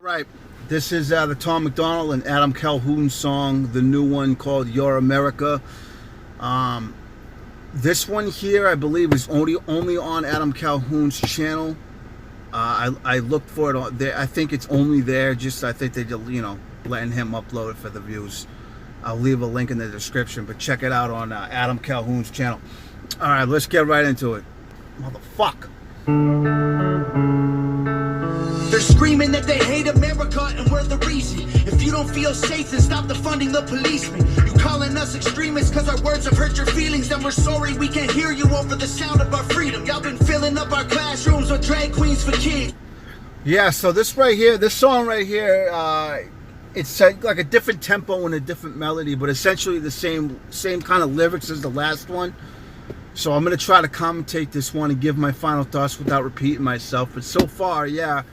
Right. This is the Tom McDonald and Adam Calhoun song, the new one called Your America. This one here, I believe, is only on Adam Calhoun's channel. I looked for it on there. I think it's only there. I think they're letting him upload it for the views. I'll leave a link in the description, but check it out on Adam Calhoun's channel. All right, let's get right into it. Motherfucker. They're screaming that they hate America and we're the reason. If you don't feel safe, then stop defunding the policemen. You calling us extremists cause our words have hurt your feelings. Then we're sorry we can't hear you over the sound of our freedom. Y'all been filling up our classrooms with drag queens for kids. Yeah, so this song right here, it's like a different tempo and a different melody, but essentially the same kind of lyrics as the last one. So I'm going to try to commentate this one and give my final thoughts without repeating myself. But so far, yeah,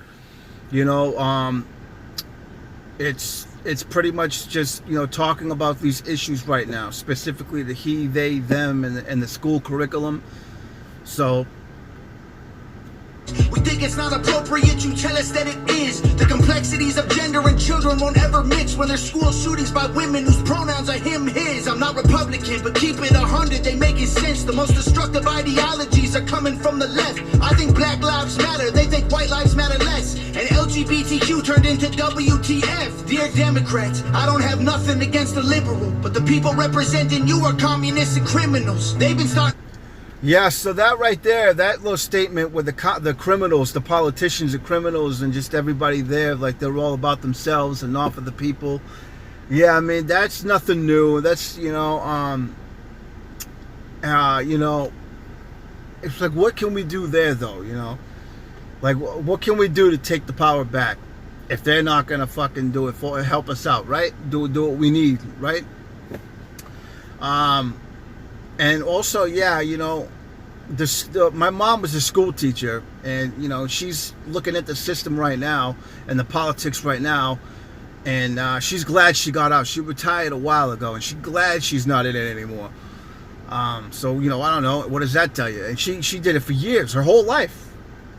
it's pretty much just, talking about these issues right now, specifically the he, they, them, and the school curriculum. So we think it's not appropriate, you tell us that it is. The complexities of gender and children won't ever mix when there's school shootings by women whose pronouns are him, his. I'm not Republican, but keep it 100, they making sense. The most destructive ideologies are coming from the left. I think Black Lives Matter, they think white lives matter less. And LGBTQ turned into WTF. Dear Democrats, I don't have nothing against the liberal, but the people representing you are communists and criminals. They've been starting. yeah, so that right there, that little statement with the criminals, the politicians, the criminals, and just everybody there, like they're all about themselves and not for the people. Yeah, I mean, that's nothing new. That's, it's like, what can we do there, though, Like, what can we do to take the power back if they're not going to fucking do it for help us out, right? Do what we need, right? And also, yeah, my mom was a school teacher, and, she's looking at the system right now and the politics right now, and she's glad she got out. She retired a while ago, and she's glad she's not in it anymore. So, I don't know. What does that tell you? And she did it for years, her whole life,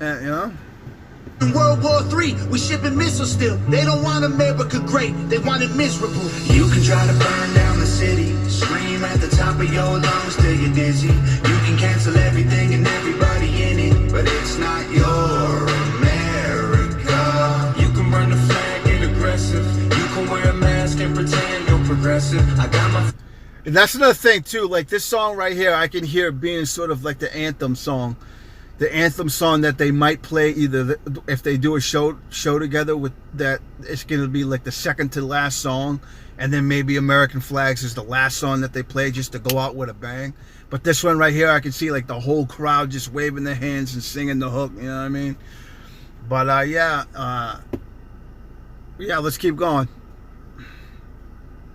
In World War III, we shipping missiles still. They don't want America great, they want it miserable. You can try to burn down the city, scream at the top of your lungs till you're dizzy. You can cancel everything and everybody in it, but it's not your America. You can burn the flag, get aggressive. You can wear a mask and pretend you're progressive. I got my... And that's another thing, too. Like, this song right here, I can hear it being sort of like the anthem song. The anthem song that they might play either if they do a show together with that, it's going to be like the second to last song, and then maybe American Flags is the last song that they play just to go out with a bang. But this one right here, I can see like the whole crowd just waving their hands and singing the hook, you know what I mean? But yeah, let's keep going.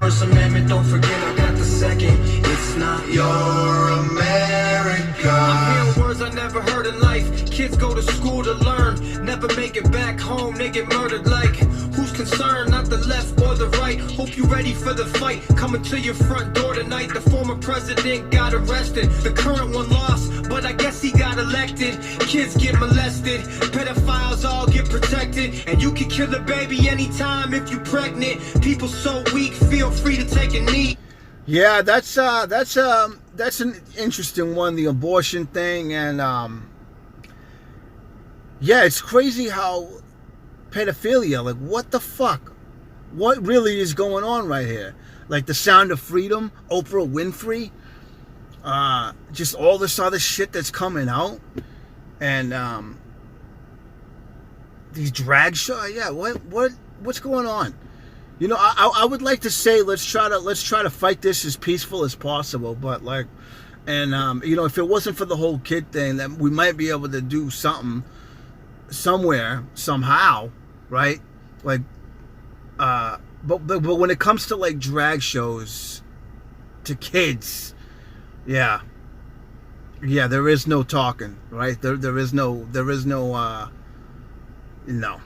First Amendment, don't forget I got the second. It's not your America. I'm hearing words I never heard in life. Kids go to school to learn, never make it back home, they get murdered. Like, who's concerned? Not the left or the right. Hope you ready for the fight. Coming to your front door tonight. The former president got arrested. The current one lost, but I guess he got elected. Kids get molested, pedophiles all get protected, and you can kill a baby anytime if you pregnant. People so weak, feel free to take a knee. Yeah, that's an interesting one, the abortion thing, and yeah, it's crazy how pedophilia, like, what the fuck? What really is going on right here? Like the Sound of Freedom, Oprah Winfrey, just all this other shit that's coming out, and these drag shows. Yeah, what's going on? I would like to say let's try to fight this as peaceful as possible, but like, and if it wasn't for the whole kid thing, that we might be able to do something somewhere somehow, right? Like, but when it comes to like drag shows to kids, yeah, there is no talking, right? There is no no.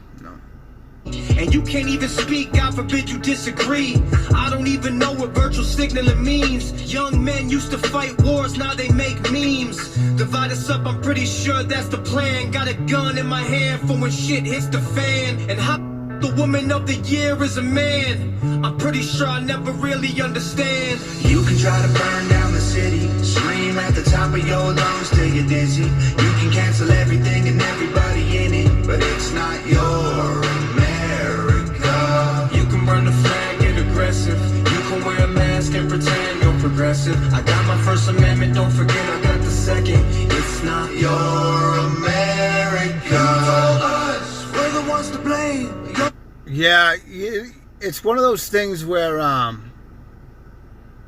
And you can't even speak, God forbid you disagree. I don't even know what virtual signaling means. Young men used to fight wars, now they make memes. Divide us up, I'm pretty sure that's the plan. Got a gun in my hand for when shit hits the fan. And how The woman of the year is a man. I'm pretty sure I never really understand. You can try to burn down the city, scream at the top of your lungs till you're dizzy. You can cancel everything and everybody in it, but it's not your America. You can burn the flag, get aggressive. You can wear a mask and pretend you're progressive. I got my First Amendment, don't forget I got the second. It's not your America. You told us we're the ones to blame. Yeah, it's one of those things where,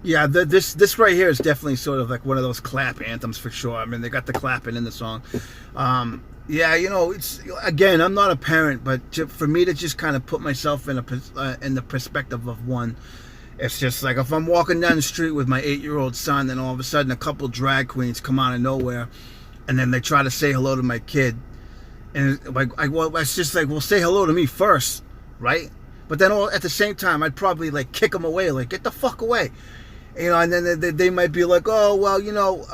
yeah, this right here is definitely sort of like one of those clap anthems for sure. I mean, they got the clapping in the song. Yeah, you know, it's, again, I'm not a parent, but for me to just kind of put myself in the perspective of one, it's just like if I'm walking down the street with my 8-year-old son, and all of a sudden a couple drag queens come out of nowhere, and then they try to say hello to my kid, and like, well, it's just like, well, say hello to me first, right? But then at the same time, I'd probably like kick them away, like, get the fuck away. You know, and then they might be like, oh, well, you know,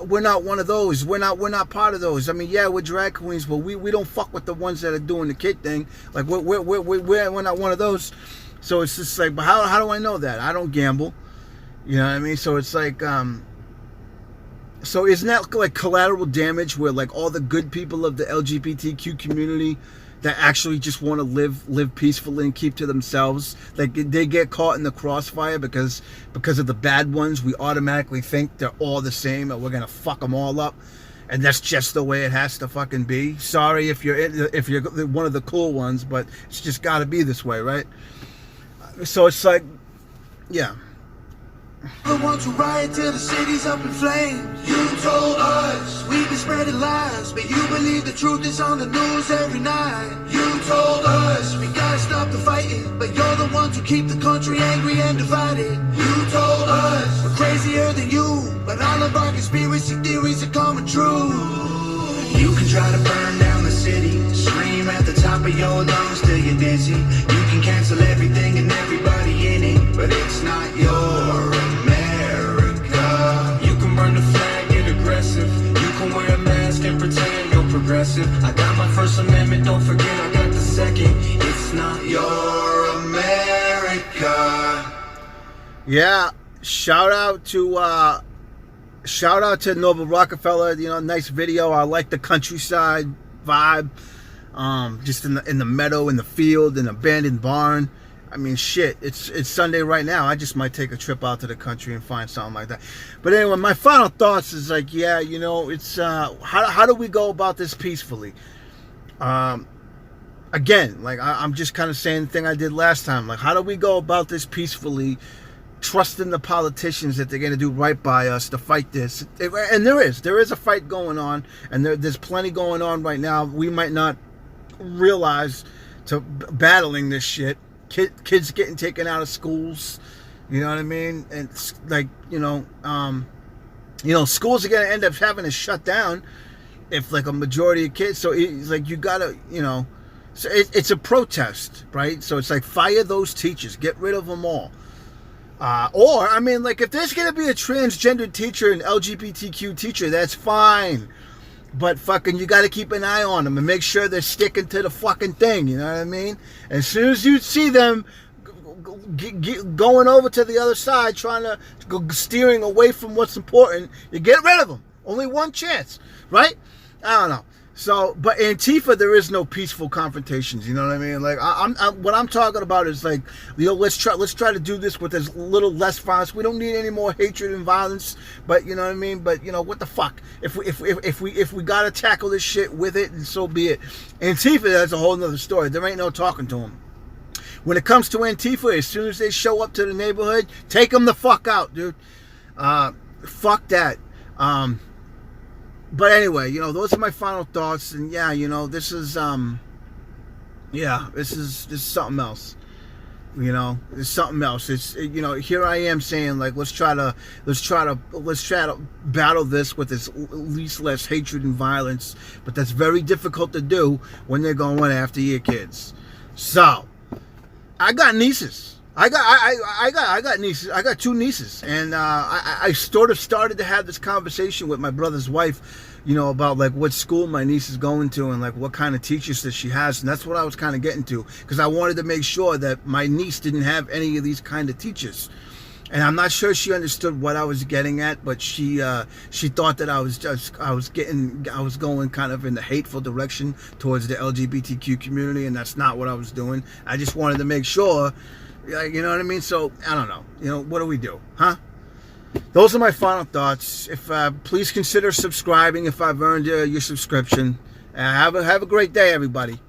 we're not one of those. We're not part of those. I mean, yeah, we're drag queens, but we don't fuck with the ones that are doing the kid thing. Like, we're not one of those. So it's just like, but how do I know that? I don't gamble. You know what I mean? So it's like, so isn't that like collateral damage where like all the good people of the LGBTQ community that actually just want to live peacefully and keep to themselves, like they get caught in the crossfire because of the bad ones? We automatically think they're all the same and we're gonna fuck them all up, and that's just the way it has to fucking be. Sorry if you're one of the cool ones, but it's just got to be this way, right? So it's like, yeah. The ones who riot till the city's up in flames. You told us we've been spreading lies, but you believe the truth is on the news every night. You told us we gotta stop the fighting, but you're the ones who keep the country angry and divided. You told us we're crazier than you, but all of our conspiracy theories are coming true. You can try to burn down the city, scream at the top of your lungs till you're dizzy. You can cancel everything and everybody in it, but it's not your America. You can burn the flag, get aggressive. You can wear a mask and pretend you're progressive. I got my First Amendment, don't forget I got the second. It's not your America. Yeah, shout out to Noble Rockefeller. You know, nice video. I like the countryside vibe. Just in the meadow, in the field, in an abandoned barn. I mean, shit, it's Sunday right now. I just might take a trip out to the country and find something like that. But anyway, my final thoughts is like, yeah, you know, it's how do we go about this peacefully? Again, like I'm just kind of saying the thing I did last time. Like, how do we go about this peacefully? Trusting the politicians that they're going to do right by us to fight this. And there is a fight going on, and there's plenty going on right now. We might not realize to battling this shit. Kids getting taken out of schools, you know what I mean? And it's like, you know, schools are going to end up having to shut down if like a majority of kids. So it's like, you got to, you know, so it's a protest, right? So it's like, fire those teachers, get rid of them all. Or, I mean, like, if there's going to be a transgender teacher, an LGBTQ teacher, that's fine. But fucking, you got to keep an eye on them and make sure they're sticking to the fucking thing, you know what I mean? As soon as you see them going over to the other side, trying to steering away from what's important, you get rid of them. Only one chance, right? I don't know. So, but Antifa, there is no peaceful confrontations. You know what I mean? Like, what I'm talking about is like, you know, let's try to do this with as little less violence. We don't need any more hatred and violence. But you know what I mean? But you know, what the fuck? If we gotta tackle this shit with it, and so be it. Antifa, that's a whole nother story. There ain't no talking to them. When it comes to Antifa, as soon as they show up to the neighborhood, take them the fuck out, dude. Fuck that. But anyway, you know, those are my final thoughts, and yeah, you know, this is something else. You know, it's something else. It's, you know, here I am saying like, let's try to battle this with as least less hatred and violence, but that's very difficult to do when they're going after your kids. So, I got nieces. I got nieces. I got two nieces, and I sort of started to have this conversation with my brother's wife, you know, about like what school my niece is going to and like what kind of teachers that she has, and that's what I was kind of getting to, because I wanted to make sure that my niece didn't have any of these kind of teachers. And I'm not sure she understood what I was getting at, but she thought that I was going kind of in the hateful direction towards the LGBTQ community, and that's not what I was doing. I just wanted to make sure, you know what I mean? So I don't know. You know, what do we do, huh? Those are my final thoughts. If please consider subscribing if I've earned your subscription. Have a great day, everybody.